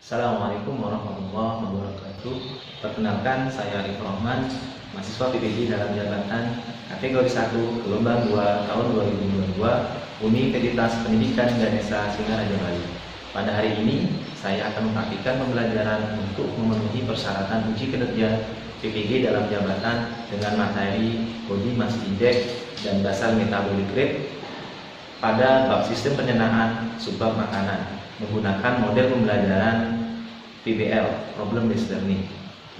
Assalamualaikum warahmatullahi wabarakatuh. Perkenalkan, saya Arif Rahman, mahasiswa PPG dalam jabatan kategori 1 gelombang 2 tahun 2022 Universitas Pendidikan Ganesha Singaraja Bali. Pada hari ini, saya akan mempraktikkan pembelajaran untuk memenuhi persyaratan uji kinerja PPG dalam jabatan dengan materi body mass index dan basal metabolic rate pada bab sistem pencernaan subbab makanan menggunakan model pembelajaran PBL (Problem Based Learning)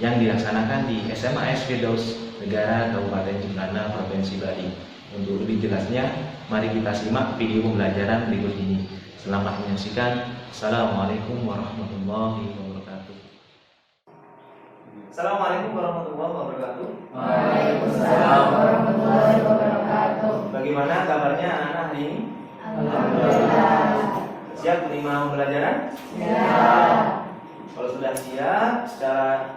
yang dilaksanakan di SMA S Firdaus Negara Kabupaten Jembrana Provinsi Bali. Untuk lebih jelasnya, mari kita simak video pembelajaran berikut ini. Selamat menyaksikan. Assalamualaikum warahmatullahi wabarakatuh. Assalamualaikum warahmatullahi wabarakatuh. Waalaikumsalam warahmatullahi wabarakatuh. Bagaimana kabarnya anak-anak hari ini? Alhamdulillah. Siap menerima pembelajaran? Siap. Kalau sudah siap, secara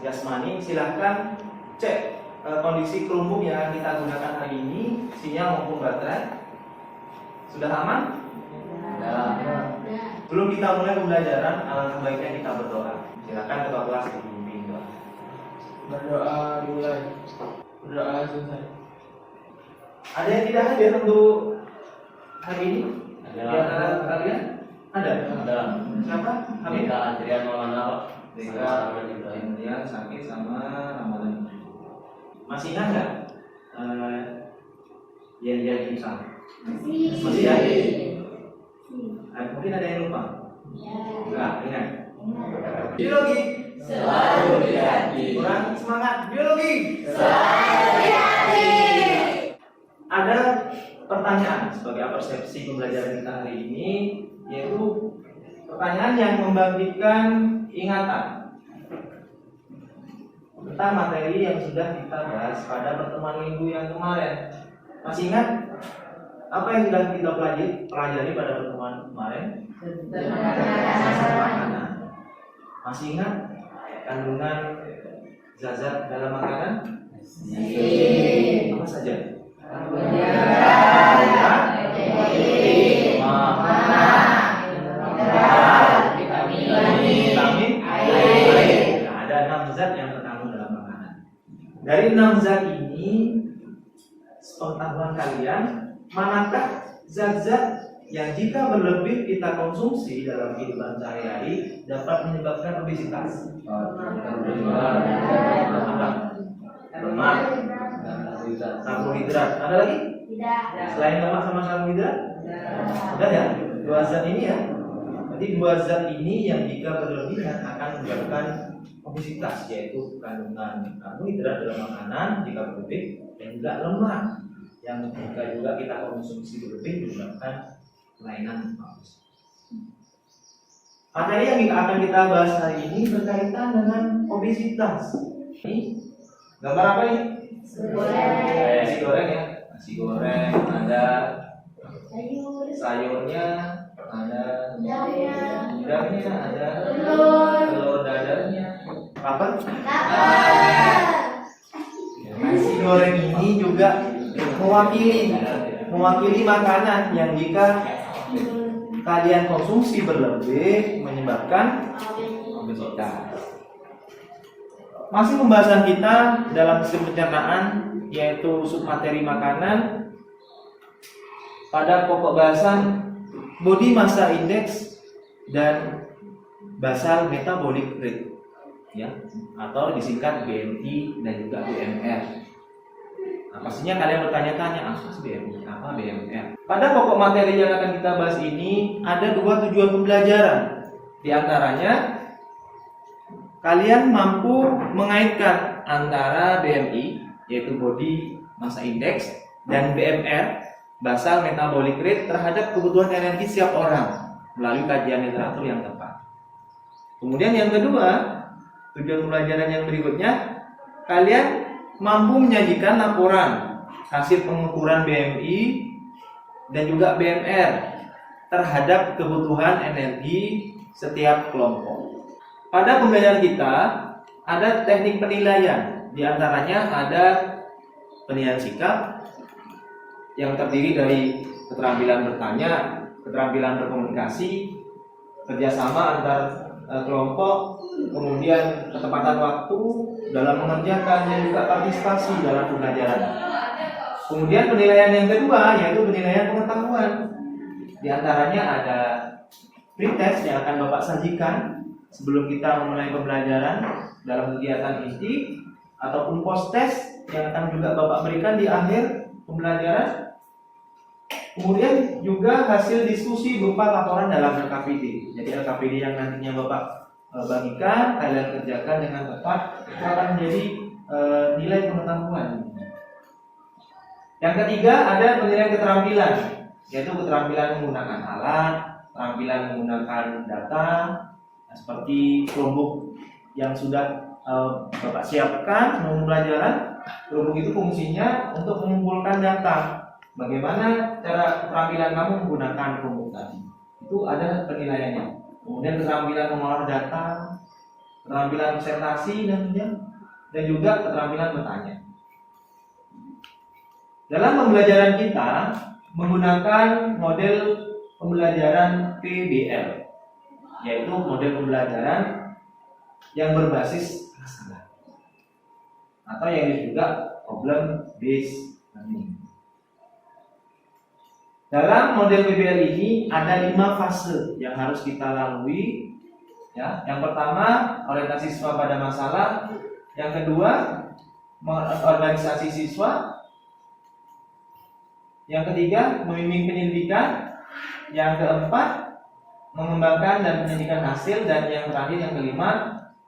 jasmani silahkan cek kondisi kerumbuk yang kita gunakan hari ini, sinyal maupun baterai. Sudah aman? Ya. Belum kita mulai pembelajaran, alangkah baiknya kita berdoa. Silakan ketua kelas dipimpin doa. Berdoa dimulai. Berdoa selesai. Ada yang tidak hadir untuk hari ini? Di antara kalian? Ada? Siapa? Hamid? Adrian Maulana Pak. Adrian sakit sama Ramadan. Masih ingat nggak? Dia insang. Masih ada? Mungkin ada yang lupa? Enggak, ingat. Biologi. Selalu di hati. Kurang semangat. Biologi. Selalu di hati. Ada pertanyaan sebagai persepsi pembelajaran kita hari ini, yaitu pertanyaan yang membangkitkan ingatan tentang materi yang sudah kita bahas pada pertemuan minggu yang kemarin. Masih ingat apa yang sudah kita pelajari pada pertemuan kemarin? Makanan. Masih ingat kandungan zat dalam makanan? Apa saja? Vitamin, air. Nah, ada 6 zat yang terkandung dalam makanan. Dari 6 zat ini, sepengetahuan kalian, manakah zat-zat yang jika berlebih kita konsumsi dalam kehidupan sehari-hari dapat menyebabkan obesitas? Lemak, karbohidrat. Ada lagi? Tidak. Selain lemak sama karbohidrat? Sudah ya? 2 zat ini ya. Jadi 2 zat ini yang jika berlebihan akan menyebabkan obesitas, yaitu kandungan karbohidrat dalam makanan jika berlebih, dan juga lemak yang jika juga kita konsumsi berlebih menyebabkan kelainan obesitas. Materi yang akan kita bahas hari ini berkaitan dengan obesitas. Ini gambar apa ini? Nasi goreng ya. Nasi goreng, ada sayurnya, ada udangnya, ada telur dadarnya. Apa? Nasi goreng ini juga mewakili makanan yang jika kalian konsumsi berlebih menyebabkan obesitas. Masih pembahasan kita dalam sistem pencernaan, yaitu submateri makanan, pada pokok bahasan body massa index dan basal metabolic rate, ya, atau disingkat BMI dan juga BMR. Nah, pastinya kalian bertanya-tanya, apa BMI, apa BMR? Pada pokok materi yang akan kita bahas ini ada 2 tujuan pembelajaran. Di antaranya, kalian mampu mengaitkan antara BMI, yaitu body massa index, dan BMR, basal metabolic rate, terhadap kebutuhan energi setiap orang melalui kajian literatur yang tepat. Kemudian yang kedua, tujuan pembelajaran yang berikutnya, kalian mampu menyajikan laporan hasil pengukuran BMI dan juga BMR terhadap kebutuhan energi setiap kelompok. Pada pembelajaran kita ada teknik penilaian, di antaranya ada penilaian sikap yang terdiri dari keterampilan bertanya, keterampilan berkomunikasi, kerjasama antar kelompok, kemudian ketepatan waktu dalam mengerjakan dan juga partisipasi dalam pembelajaran. Kemudian penilaian yang kedua yaitu penilaian pengetahuan. Di antaranya ada pretest yang akan Bapak sajikan sebelum kita memulai pembelajaran dalam kegiatan inti, ataupun post test yang akan juga Bapak berikan di akhir pembelajaran. Kemudian juga hasil diskusi berupa laporan dalam LKPD. Jadi LKPD yang nantinya Bapak bagikan, kalian kerjakan dengan tepat, itu akan menjadi nilai pengetahuan. Yang ketiga ada penilaian keterampilan, yaitu keterampilan menggunakan alat, keterampilan menggunakan data, seperti Chromebook yang sudah Bapak siapkan sebelum pembelajaran. Chromebook itu fungsinya untuk mengumpulkan data. Bagaimana cara keterampilan kamu menggunakan Chromebook tadi? Itu ada penilaiannya. Kemudian keterampilan mengolah data, keterampilan presentasi dan juga keterampilan bertanya. Dalam pembelajaran kita menggunakan model pembelajaran PBL, yaitu model pembelajaran yang berbasis masalah atau yang juga problem based learning. Dalam model PBL ini ada 5 fase yang harus kita lalui. Ya, yang pertama orientasi siswa pada masalah, yang kedua organisasi siswa, yang ketiga membimbing penyelidikan, yang keempat mengembangkan dan menyajikan hasil, dan yang terakhir yang kelima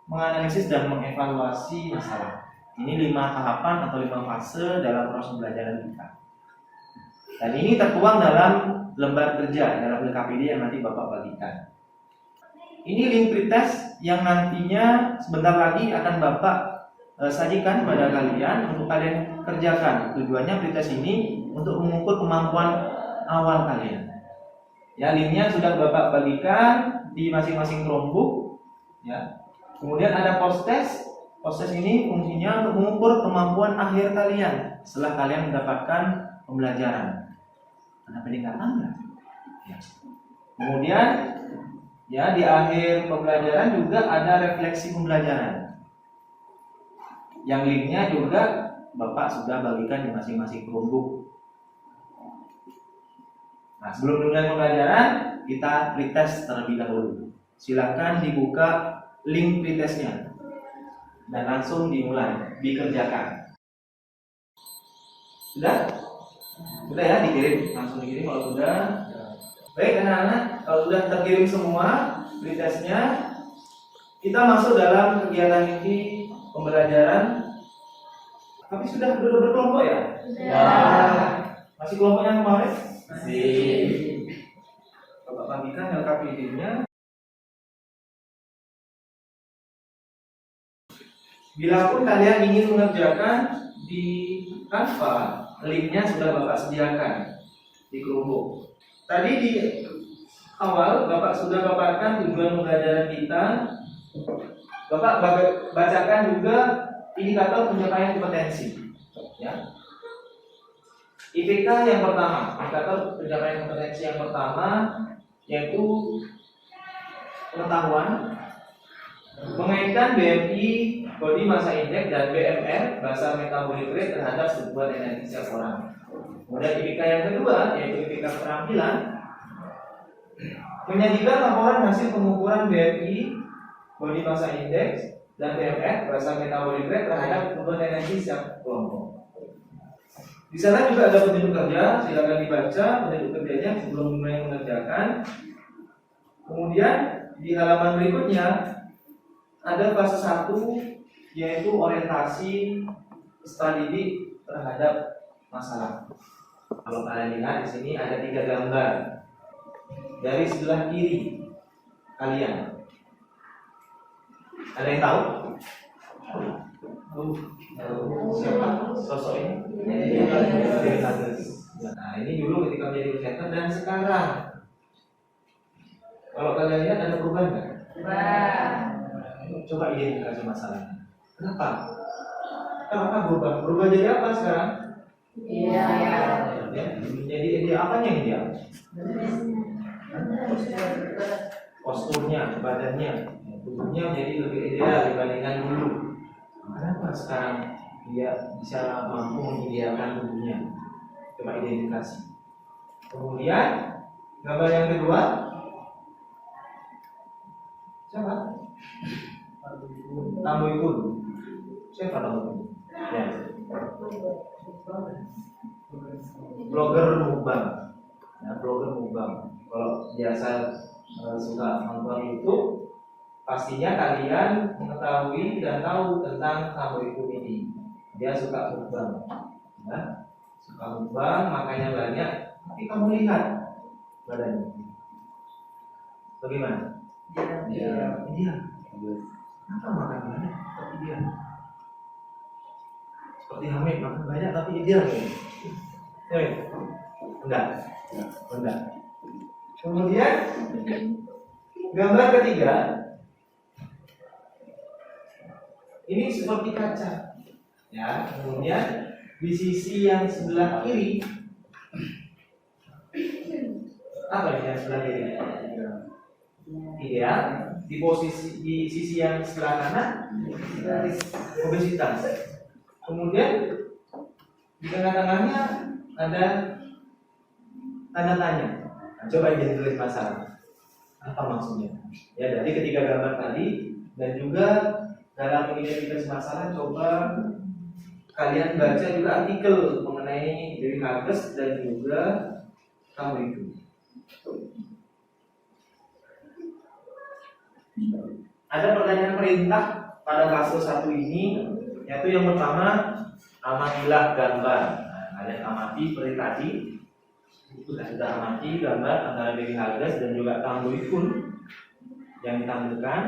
menganalisis dan mengevaluasi masalah. Ini 5 tahapan atau 5 fase dalam proses pembelajaran kita. Dan ini tertuang dalam lembar kerja dalam LKPD yang nanti Bapak bagikan. Ini link pretest yang nantinya sebentar lagi akan Bapak sajikan pada kalian untuk kalian kerjakan. Tujuannya pretest ini untuk mengukur kemampuan awal kalian. Ya, linknya sudah Bapak bagikan di masing-masing Chromebook. Ya. Kemudian ada post test. Post test ini fungsinya untuk mengukur kemampuan akhir kalian setelah kalian mendapatkan pembelajaran. Ada peningkatan nggak? Ya. Kemudian ya di akhir pembelajaran juga ada refleksi pembelajaran. Yang linknya juga Bapak sudah bagikan di masing-masing Chromebook. Nah, sebelum dimulai pembelajaran kita pretest terlebih dahulu. Silakan dibuka link pretestnya dan langsung dimulai dikerjakan. Sudah? Sudah ya, dikirim, langsung dikirim kalau sudah. Baik anak-anak, kalau sudah terkirim semua pretestnya, kita masuk dalam kegiatan ini pembelajaran. Tapi sudah berkelompok ya? Ya. Masih kelompok yang kemarin? Masih. Bapak bagikan LKPD-nya. Bila pun kalian ingin mengerjakan di Canva, linknya sudah Bapak sediakan di Chromebook. Tadi di awal Bapak sudah paparkan tujuan pembelajaran kita. Bapak bacakan juga indikator pencapaian kompetensi. Ya. IPK yang pertama, indikator pencapaian kompetensi yang pertama yaitu pengetahuan, mengaitkan BMI Body Massa Index dan BMR Bahasa Metabolic Rate terhadap sebuah energi setiap orang. Kemudian IPK yang kedua yaitu IPK keterampilan, menyajikan laporan hasil pengukuran BMI Body Massa Index dan BMR Bahasa Metabolic Rate terhadap sebuah energi setiap kelompok. Di sana juga ada petunjuk kerja, silakan dibaca petunjuk kerjanya sebelum mulai mengerjakan. Kemudian di halaman berikutnya ada fase 1 yaitu orientasi peserta didik terhadap masalah. Kalau kalian lihat di sini ada 3 gambar dari sebelah kiri kalian. Ada yang tahu? Siapa sosok ini? Nah, ini dulu ketika menjadi presenter dan sekarang. Kalau kalian lihat ada perubahan nggak? Coba identifikasi masalahnya. Kenapa? Kenapa berubah? Berubah jadi apa sekarang? Iya. Ya, jadi apanya yang dia? posturnya, badannya, tubuhnya menjadi lebih ideal dibandingkan dulu. Kenapa sekarang dia bisa mampu mengidealkan tubuhnya? Coba identifikasi. Kemudian gambar yang kedua, siapa? Tamboikun. Siapa Tamboikun? Ya. Blogger mukbang. Ya, blogger mukbang. Kalau biasa suka nonton YouTube, pastinya kalian mengetahui dan tahu tentang Tamboikun ini. Dia suka mukbang. Ya. Suka mukbang, makanya banyak. Tapi kamu lihat badannya. Bagaimana? Dia. Kenapa makan banyak tapi dia? Seperti Hamid makan banyak tapi dia enggak. Kemudian gambar ketiga, ini seperti kaca. Ya, kemudian di sisi yang sebelah kiri, apa ini yang sebelah kiri? Ideal. Di sisi yang sebelah kanan obesitas. Kemudian di tengah-tengahnya ada tanda tanya. Nah, coba jadi tulis masalah. Apa maksudnya? Ya, dari ketiga gambar tadi dan juga dalam mengidentifikasi masalah, coba kalian baca juga artikel mengenai Dewi Hages dan juga kamu itu. Ada pertanyaan perintah pada fase 1 ini, yaitu yang pertama, amatilah gambar. Nah, kalian amati seperti tadi. Sudah amati gambar antara Dewi Hages dan juga Tamboikun yang ditampilkan.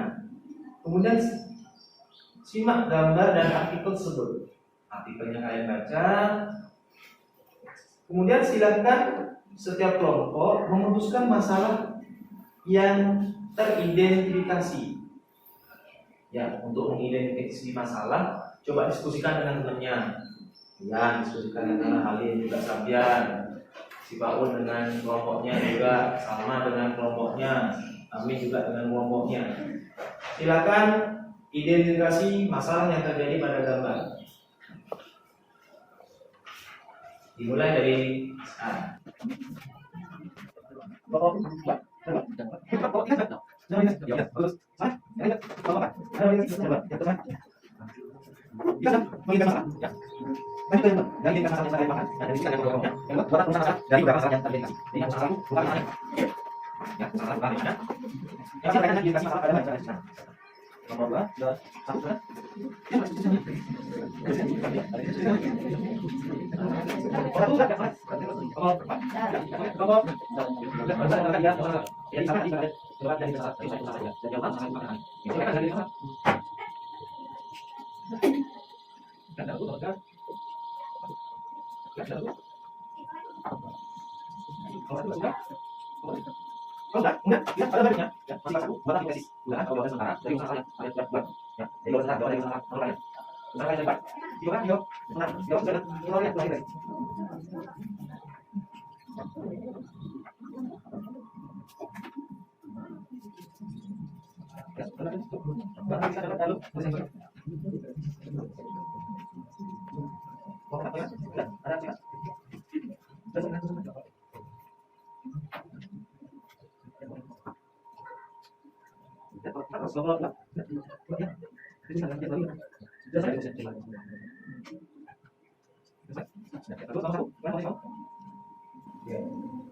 Kemudian simak gambar dan artikel tersebut. Artikelnya kalian baca. Kemudian silakan setiap kelompok memutuskan masalah yang teridentifikasi. Ya, untuk mengidentifikasi masalah, coba diskusikan dengan temannya. Ya, diskusikan dengan Halim juga Sabian, si Paun dengan kelompoknya juga, Salma dengan kelompoknya, Amin juga dengan kelompoknya. Silakan identifikasi masalah yang terjadi pada gambar. Dimulai dari sekarang.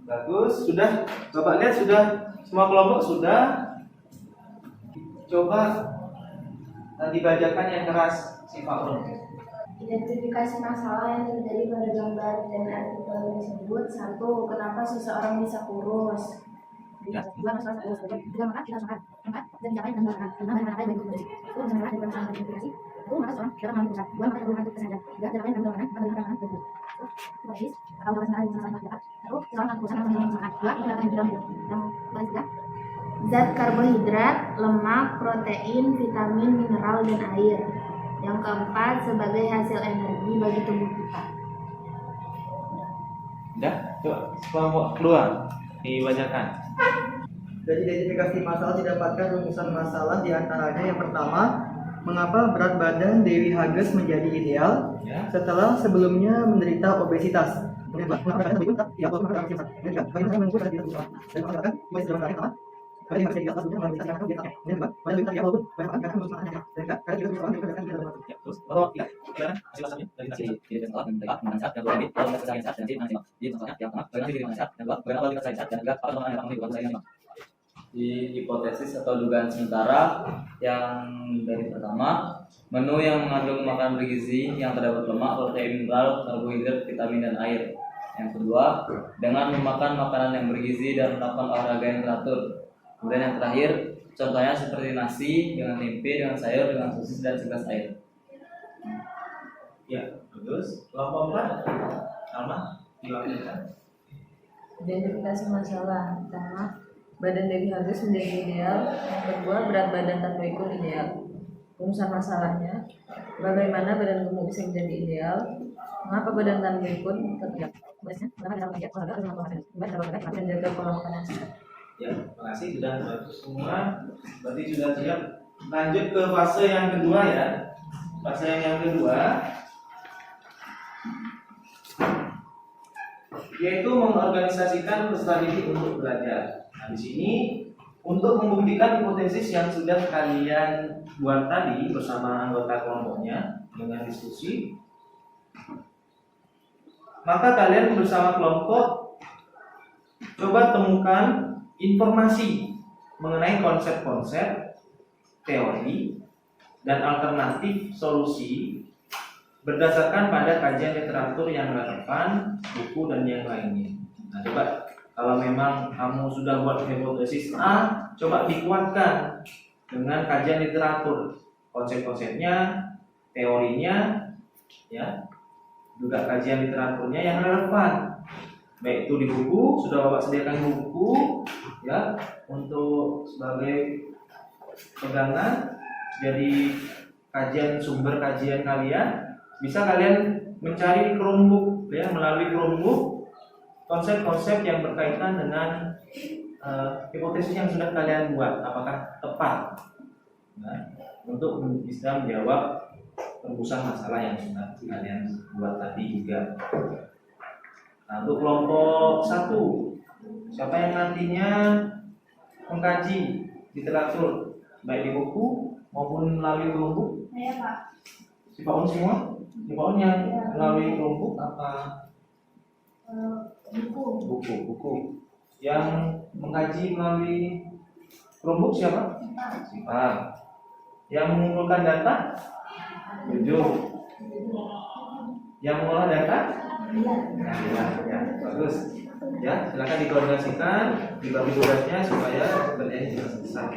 Bagus, sudah. Bapak lihat sudah semua kelompok sudah. Coba dibacakan yang keras si Pak. Identifikasi masalah yang terjadi pada gambar dan artikel tersebut. 1. Kenapa seseorang bisa kurus? 2. Masalah kurus. 3. Maka kita sangat 4. Dan jangan menambahkan 5. Mana ada baik kurus. 10. Misalnya dari permasalahan identifikasi. 1. Maka seorang dapat mengambil pusat. 2. Maka perlu mengambil kesadaran. 3. Tidak lain dalam dorongan pada dalam tersebut. 2. Hadis. Kalau dalam senarai masalah dapat. 1. Seorang melakukan usaha mengambil masalah. 2. Tidak akan dalam hidup. Yang paling 3. Zat karbohidrat, lemak, protein, vitamin, mineral, dan air. Yang keempat, sebagai hasil energi bagi tubuh kita. Udah, coba kelompok keluar dibacakan. Dari identifikasi masalah didapatkan rumusan masalah diantaranya yang pertama, mengapa berat badan Dewi Hages menjadi ideal setelah sebelumnya menderita obesitas. Di hipotesis atau dugaan sementara yang dari pertama, menu yang mengandung makanan bergizi yang terdapat lemak, protein, mineral, karbohidrat, vitamin, dan air. Yang kedua, dengan memakan makanan yang bergizi dan melakukan olahraga yang teratur. Kemudian yang terakhir, contohnya seperti nasi dengan tempe, dengan sayur, dengan sosis, dan segelas air. Ya, bagus. Kelompok 4, Alma, dilakukan. Identifikasi masalah. Pertama, badan Dewi Hages menjadi ideal. Yang kedua, berat badan tanpa ikut ideal. Rumusan masalahnya, bagaimana badan gemuk bisa menjadi ideal? Mengapa badan tanpa ikut tidak? Menjaga pola makanan. Ya, terima kasih sudah bagus semua. Berarti sudah siap. Lanjut ke fase yang kedua ya. Fase yang kedua yaitu mengorganisasikan peserta didik untuk belajar. Nah, di sini untuk membuktikan hipotesis yang sudah kalian buat tadi bersama anggota kelompoknya dengan diskusi, maka kalian bersama kelompok coba temukan informasi mengenai konsep-konsep, teori, dan alternatif solusi berdasarkan pada kajian literatur yang relevan, buku, dan yang lainnya. Nah, coba kalau memang kamu sudah buat hipotesis A, coba dikuatkan dengan kajian literatur, konsep-konsepnya, teorinya, ya, juga kajian literaturnya yang relevan. Baik itu di buku, sudah Bapak sediakan buku, ya, untuk sebagai pegangan. Jadi kajian sumber kajian kalian bisa kalian mencari di Chromebook, ya, melalui Chromebook konsep-konsep yang berkaitan dengan hipotesis yang sudah kalian buat, apakah tepat, nah, untuk bisa menjawab rumusan masalah yang sudah kalian buat tadi juga. Nah, untuk kelompok 1, siapa yang nantinya mengkaji literatur baik di buku maupun melalui Chromebook? Saya Pak. Si Pak Un semua? Si Pak Un yang melalui Chromebook apa? Buku. Yang mengkaji melalui Chromebook siapa? Si Pak. Yang mengumpulkan data? 7. Yang mengolah data? Ya, bagus. Ya, silakan dikoordinasikan, dibagi tugasnya supaya kerjanya bisa selesai.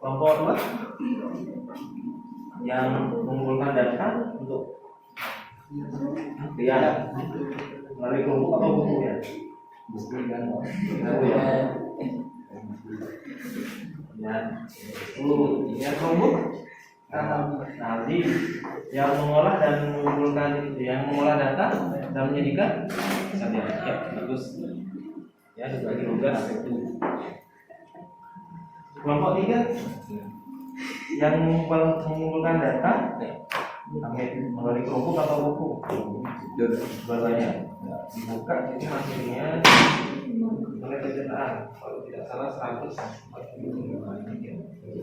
Kelompok 2 yang mengumpulkan data untuk dia melalui kelompok atau buku ya? Buku kan? Ya, 10. Yang kelompok nanti yang mengolah dan mengumpulkan, yang mengolah data dan menjadikan saja. Ya, bagus. Ya, dibagi tugas. Kelompok 3 yang mengumpulkan data melalui kelompok atau buku. Dua-duanya dibuka, jadi hasilnya oleh pencernaan kalau tidak salah 100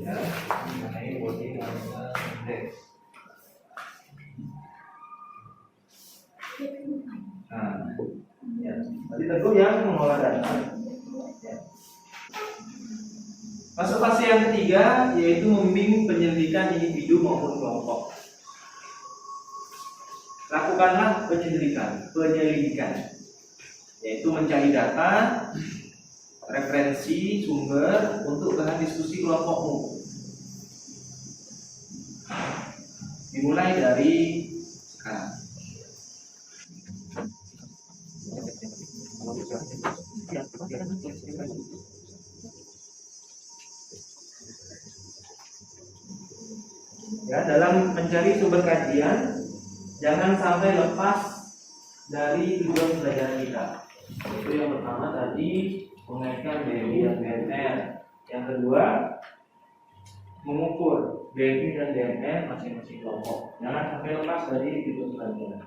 ya, mengenai body index. Nah, ya, tadi tentu yang mengolah data. Ya. Masuk fase yang ketiga, yaitu membimbing penyelidikan individu maupun kelompok. Lakukanlah penyelidikan, yaitu mencari data, referensi, sumber untuk bahan diskusi kelompokmu. Dimulai dari sekarang. Ya, dalam mencari sumber kajian, jangan sampai lepas dari tujuan pelajaran kita. Itu yang pertama tadi, mengaitkan BMI dan BNR. Yang kedua, mengukur BMI dan BNR masing-masing kelompok. Jangan sampai lepas dari itu pelajaran.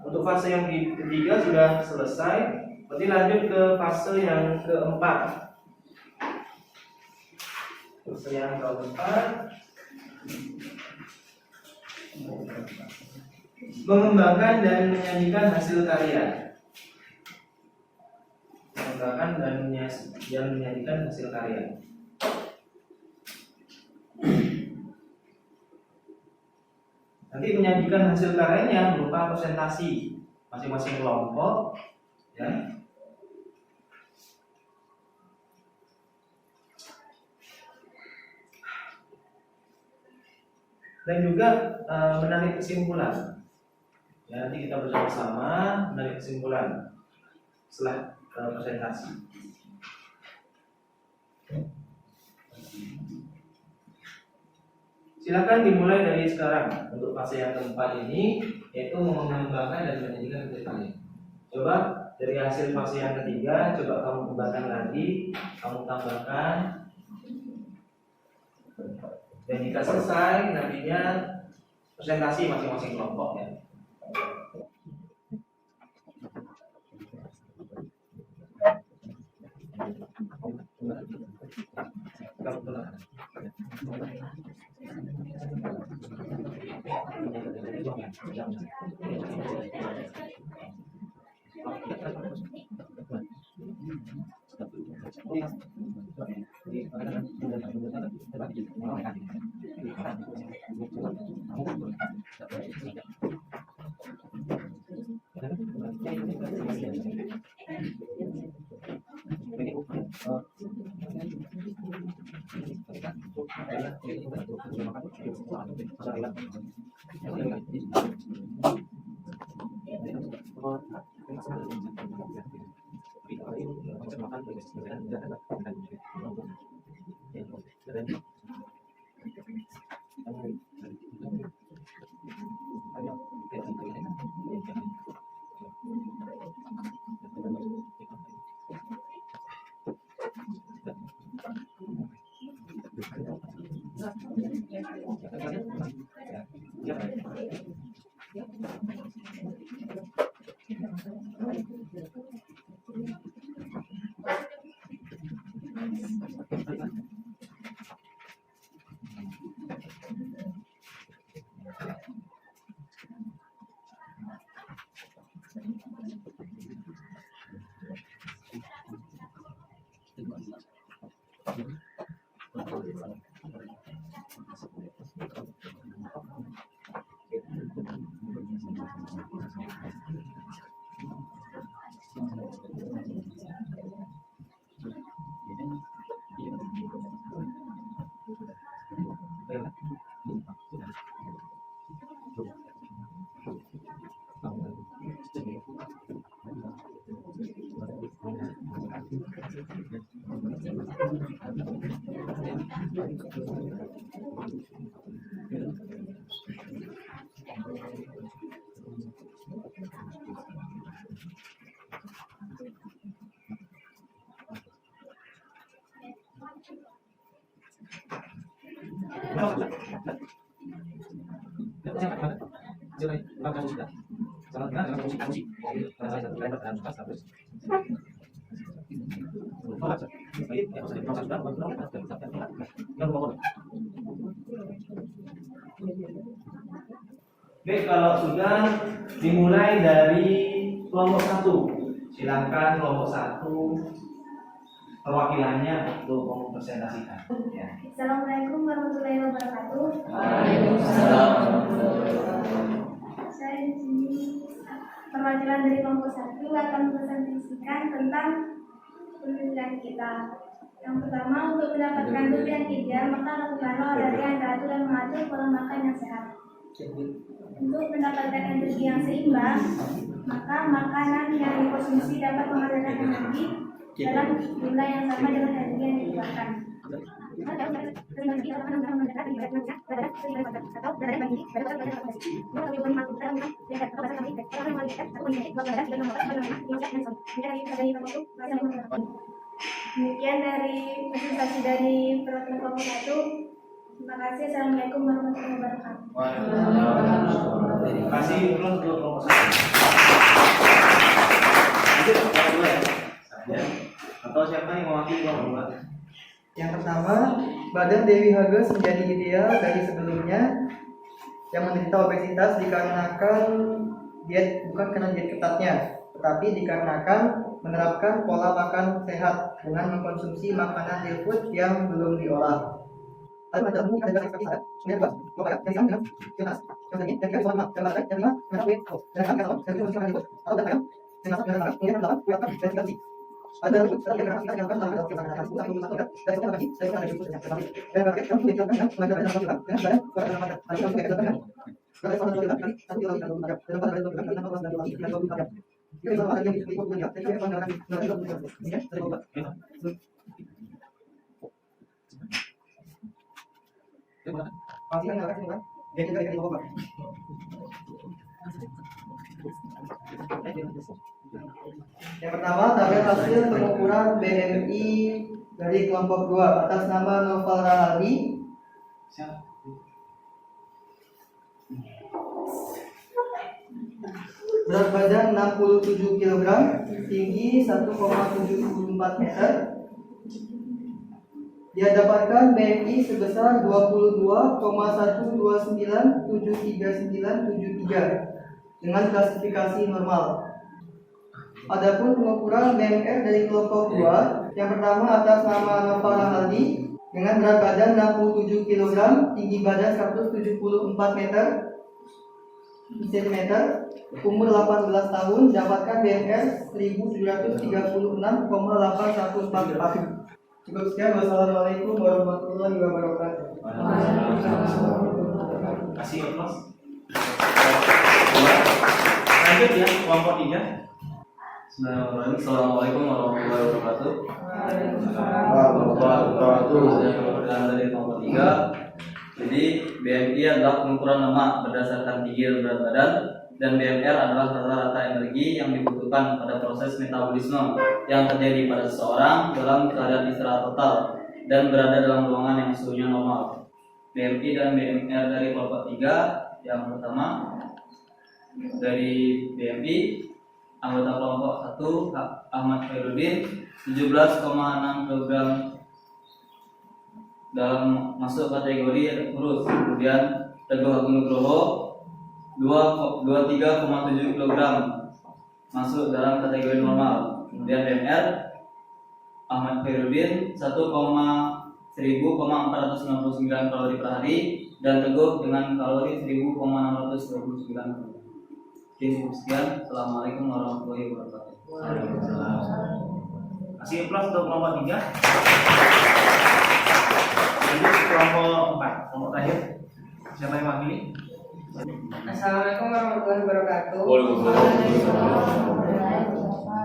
Untuk fase yang ketiga sudah selesai, berarti lanjut ke fase yang keempat. Fase yang keempat, mengembangkan dan menyanyikan hasil karya. Mengembangkan dan menyanyikan hasil karya. Nanti menyajikan hasil karyanya berupa presentasi masing-masing kelompok, ya. Dan juga menarik kesimpulan. Ya, nanti kita bersama-sama menarik kesimpulan setelah presentasi. Silakan dimulai dari sekarang untuk fase yang keempat ini, yaitu mengembangkan dan menyajikan hasil karya. Coba dari hasil fase yang ketiga, coba kamu kembangkan lagi, kamu tambahkan, dan jika selesai nantinya presentasi masing-masing kelompok, ya. Baik, kalau sudah dimulai dari kelompok 1. Silakan kelompok 1 perwakilannya untuk mempresentasikan. Ya. Assalamualaikum warahmatullahi wabarakatuh. Waalaikumsalam. Saya di sini perwakilan dari kelompok 1 akan mempresentasikan tentang penelitian kita. Yang pertama, untuk mendapatkan tubuh yang ideal, maka lakukanlah olahraga yang teratur dan mengatur pola makan yang sehat. Untuk mendapatkan energi yang seimbang, maka makanan yang dikonsumsi dapat menghasilkan energi dalam jumlah yang sama dengan energi yang dikeluarkan. Demikian dari presentasi dari perwakilan kelompok 1. Terima kasih. Assalamualaikum warahmatullahi wabarakatuh. Terima kasih untuk kelompok 1. Lanjut kelompok 2 ya. Saya atau siapa yang mewakili kelompok 2? Yang pertama, badan Dewi Hages menjadi ideal dari sebelumnya yang menderita obesitas dikarenakan diet, bukan karena diet ketatnya, tetapi dikarenakan menerapkan pola makan sehat dengan mengkonsumsi makanan real food yang belum diolah. Lalu ada umum ada ekspektasi ada sebenarnya dua barat yang dengan jelas yang ini dan kita yang barat yang lima yang kue dan yang kalau yang itu yang itu atau dan yang jelas yang barat kemudian delapan kue akan dan tiga ada yang kita yang kita yang dalam kita yang satu satu satu dari kita lagi dari kita ada yang tetapi dan barat yang kita yang mengajar dalam kita dan ada pada dalam ada yang kita dalam dari sana kita kan satu kita dalam ada dan pada dalam kita dan apa dan lagi yang kita ada kita sama ada yang kita punya dan kita yang dalam kita ya dari kita pasti kan nggak kan dia juga yang dibawa. Yang pertama, tabel hasil pengukuran BMI dari kelompok 2 atas nama Noval Rahali. Berat badan 67 kg, tinggi 1,74 meter. Dia dapatkan BMI sebesar 22,1297393 dengan klasifikasi normal. Adapun pengukuran BMR dari kelompok 2, yang pertama atas nama Noval Rahali dengan berat badan 67 kg, tinggi badan 174 meter cm, umur 18 tahun, dapatkan BMR 1736,8144. Cukup sekian. Wassalamualaikum warahmatullahi wabarakatuh. Kasih ya, Mas. Lanjut ya, kelompok 3. Assalamualaikum warahmatullahi wabarakatuh. Yang dari kelompok 3. Jadi BMI adalah pengukuran lemak berdasarkan tinggi dan berat badan, dan BMR adalah rata-rata energi yang dibutuhkan pada proses metabolisme yang terjadi pada seseorang dalam keadaan istirahat total dan berada dalam ruangan yang suhunya normal. BMI dan BMR dari kelompok 3. Yang pertama dari BMI, anggota kelompok 1 Ahmad Khairuddin 17,6 kg dalam masuk kategori kurus. Kemudian Teguh Agung Nugroho 23,7 kg masuk dalam kategori normal. Kemudian BMR Ahmad Khairuddin 1,499 kalori per hari, dan Teguh dengan kalori 10,629 kalori. Cukup sekian. Assalamualaikum warahmatullahi wabarakatuh. Kasih plus untuk kelompok 3. Lanjut kelompok 4, kelompok terakhir. Siapa yang mewakili? Assalamualaikum warahmatullahi wabarakatuh.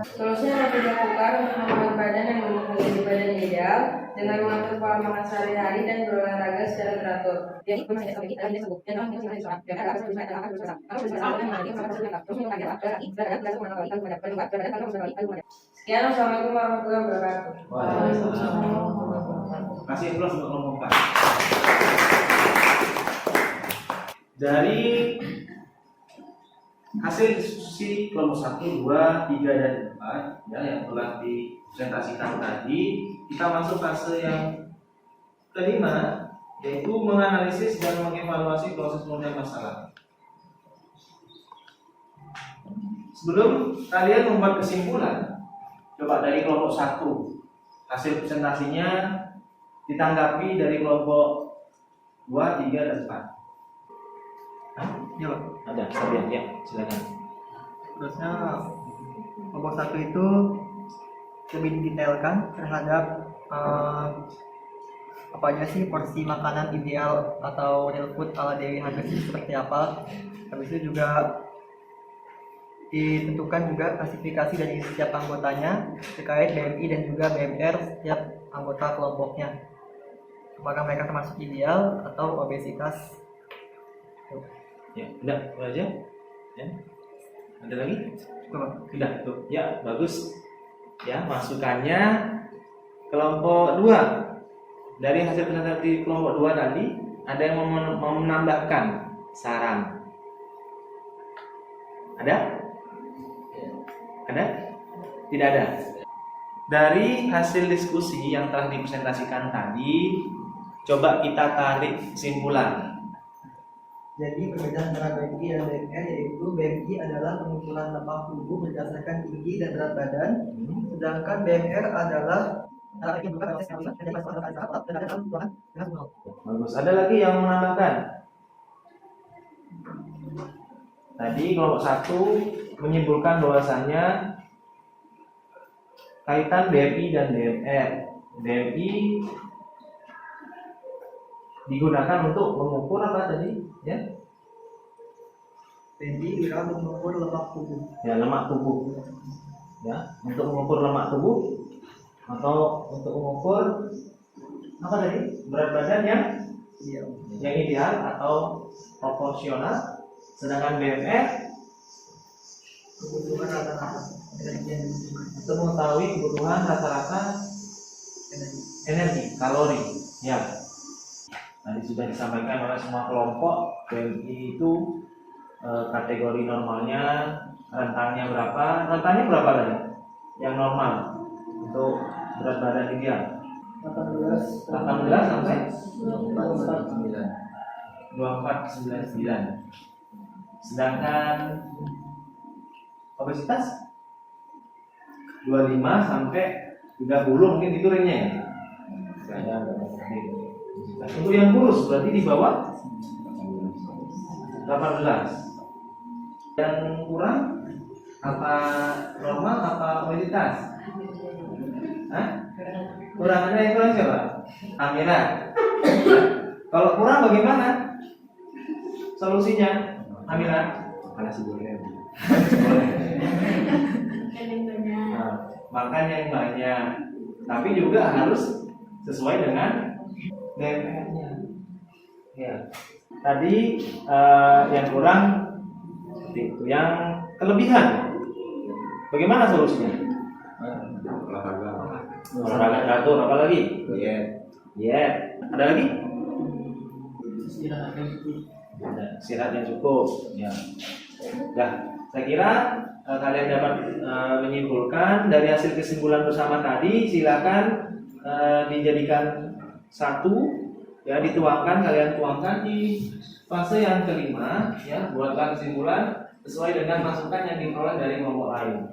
Solusi yang dapat dilakukan untuk membuat badan yang menjadi badan ideal dengan mengatur pola makan sehari-hari dan berolahraga secara teratur. Sekian, wassalamualaikum warahmatullahi wabarakatuh. Kasih plus untuk kelompok 4. Dari hasil diskusi kelompok 1, 2, 3, dan 4 ya, yang telah dipresentasikan tadi, kita masuk fase yang kelima, yaitu menganalisis dan mengevaluasi proses pemulihan masalah. Sebelum kalian membuat kesimpulan, coba dari kelompok 1, hasil presentasinya ditanggapi dari kelompok 2, 3, dan 4. Ya, Pak. Ada, Sabian, ya, silakan. Terusnya kelompok 1 itu lebih didetailkan terhadap apa aja sih porsi makanan ideal atau real food ala Dewi Hages itu seperti apa. Habis itu juga ditentukan juga klasifikasi dari setiap anggotanya terkait BMI dan juga BMR setiap anggota kelompoknya. Apakah mereka termasuk ideal atau obesitas? Ya, udah, itu aja. Ya. Ada lagi? Tuh. Udah, tuh. Ya, bagus. Ya, masukannya kelompok 2. Dari hasil presentasi kelompok 2 tadi, ada yang mau menambahkan saran? Ada? Ada? Tidak ada. Dari hasil diskusi yang telah dipresentasikan tadi, coba kita tarik kesimpulan. Jadi perbedaan antara BMI dan BMR yaitu BMI adalah pengukuran lemak tubuh berdasarkan tinggi dan berat badan, sedangkan BMR adalah Bagus. Ada lagi yang menambahkan? Tadi kelompok 1 menyimpulkan bahwasannya kaitan BMI dan BMR. BMI digunakan untuk mengukur apa tadi? Ya, BMI digunakan untuk mengukur lemak tubuh. ya lemak tubuh. Ya, untuk mengukur lemak tubuh atau untuk mengukur apa tadi? Berat badan yang ideal atau proporsional. Sedangkan BMR Kebutuhan rata-rata energi yang dibutuhkan. untuk mengetahui kebutuhan rata-rata energi kalori. Ya, tadi sudah disampaikan oleh semua kelompok. BMI itu kategori normalnya, rentangnya berapa? Rentangnya berapa tadi? Yang normal untuk berat badan ideal 18 sampai 24. 2499. Sedangkan obesitas 25 sampai 30 mungkin itu range-nya ya. Ada. Untuk yang kurus berarti di bawah 18. Yang kurang apa normal apa obesitas? Hah? Kurangannya yang kurang siapa? Amira. Kalau kurang bagaimana? Solusinya, Amira? Karena sebenarnya Nah, makan yang banyak, tapi juga harus sesuai dengan DMR-nya. Ya. Tadi yang kurang seperti itu. Yang kelebihan, bagaimana solusinya? Olahraga teratur, apa lagi? Ada lagi? Istirahat yang cukup. Ya. Nah, saya kira kalian dapat menyimpulkan dari hasil kesimpulan bersama tadi. Silakan dijadikan satu, ya, dituangkan, kalian tuangkan di fase yang kelima, ya, buatkan kesimpulan sesuai dengan masukan yang diperoleh dari kelompok lain.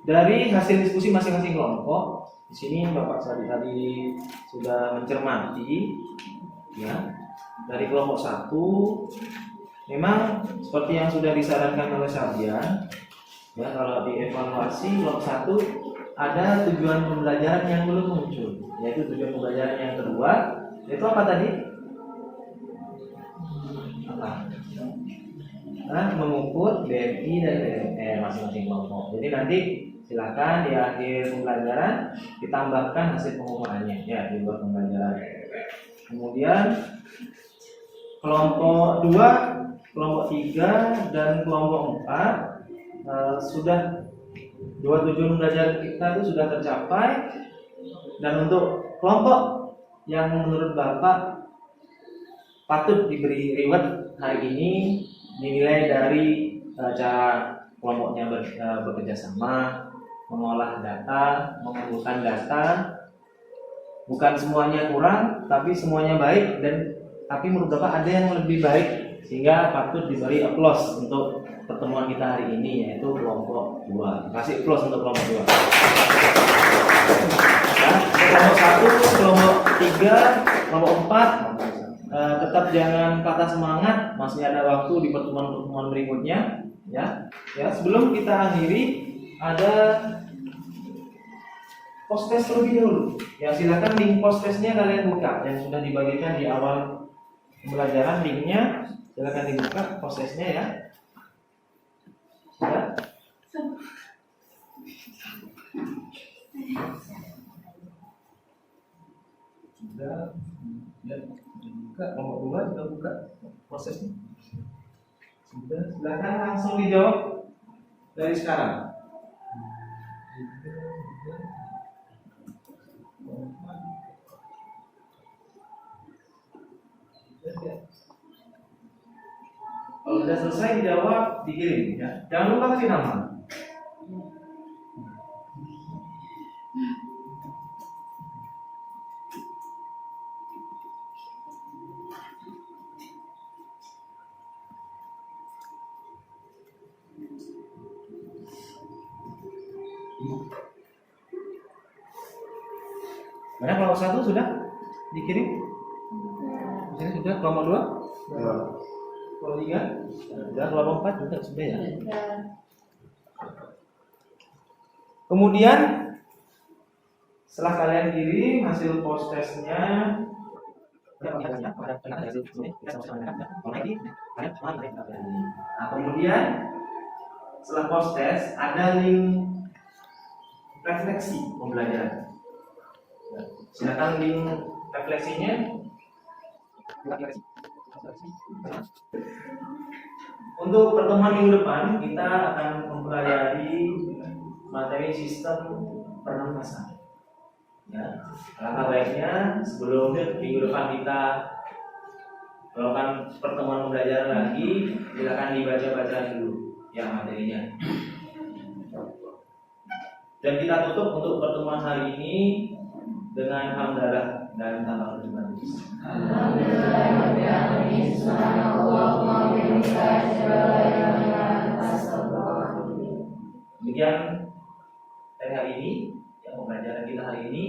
Dari hasil diskusi masing-masing kelompok, di sini Bapak Sadi tadi sudah mencermati, ya, dari kelompok 1, memang seperti yang sudah disarankan oleh Sarjan, ya, kalau dievaluasi kelompok 1 ada tujuan pembelajaran yang belum muncul, yaitu tujuan pembelajaran yang kedua, yaitu apa tadi? Apa? Nah, mengukur BMI dan DMR masing-masing kelompok. Jadi nanti silakan di akhir pembelajaran ditambahkan hasil pengumumannya, ya, di luar pembelajaran. Kemudian kelompok 2, kelompok 3 dan kelompok 4 sudah dua tujuan belajar kita itu sudah tercapai. Dan untuk kelompok yang menurut Bapak patut diberi reward hari ini dinilai dari cara kelompoknya bekerja sama, mengolah data, mengumpulkan data. Bukan semuanya kurang, tapi semuanya baik, dan tapi menurut Bapak ada yang lebih baik sehingga patut diberi applause untuk pertemuan kita hari ini, yaitu kelompok 2. Kasih applause untuk kelompok 2. Nah, kelompok 1, kelompok 3, kelompok 4 tetap jangan patah semangat, masih ada waktu di pertemuan-pertemuan berikutnya, ya. Ya, sebelum kita akhiri ada post test terlebih dahulu. Ya, silakan link post testnya kalian buka yang sudah dibagikan di awal pembelajaran, linknya silakan dibuka post testnya, ya. Ya. Sudah, ya, buka nomor 2 sudah buka prosesnya. Sudah, silakan langsung dijawab dari sekarang. Kalau sudah selesai dijawab, dikirim, ya. Jangan lupa kasih nama. Mana kelompok 1 sudah dikirim? Ini sudah kelompok 2? Ya. Kelompok 3? Sudah. Kelompok 4 juga sudah, ya. Kemudian setelah kalian kirim hasil post testnya, nah, kemudian setelah post test ada link refleksi pembelajaran. Silakan link refleksinya. Untuk pertemuan minggu depan kita akan mempelajari materi sistem pernafasan. Ya, alangkah baiknya sebelum minggu depan kita melakukan pertemuan pembelajaran lagi, silakan dibaca-baca dulu ya materinya. Dan kita tutup untuk pertemuan hari ini dengan hamdalah dan tanpa terjemahan. Demikian dari hari ini, yang pembelajaran kita hari ini.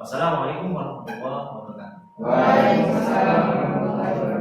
Wassalamualaikum warahmatullahi wabarakatuh. Waalaikumsalam warahmatullahi wabarakatuh.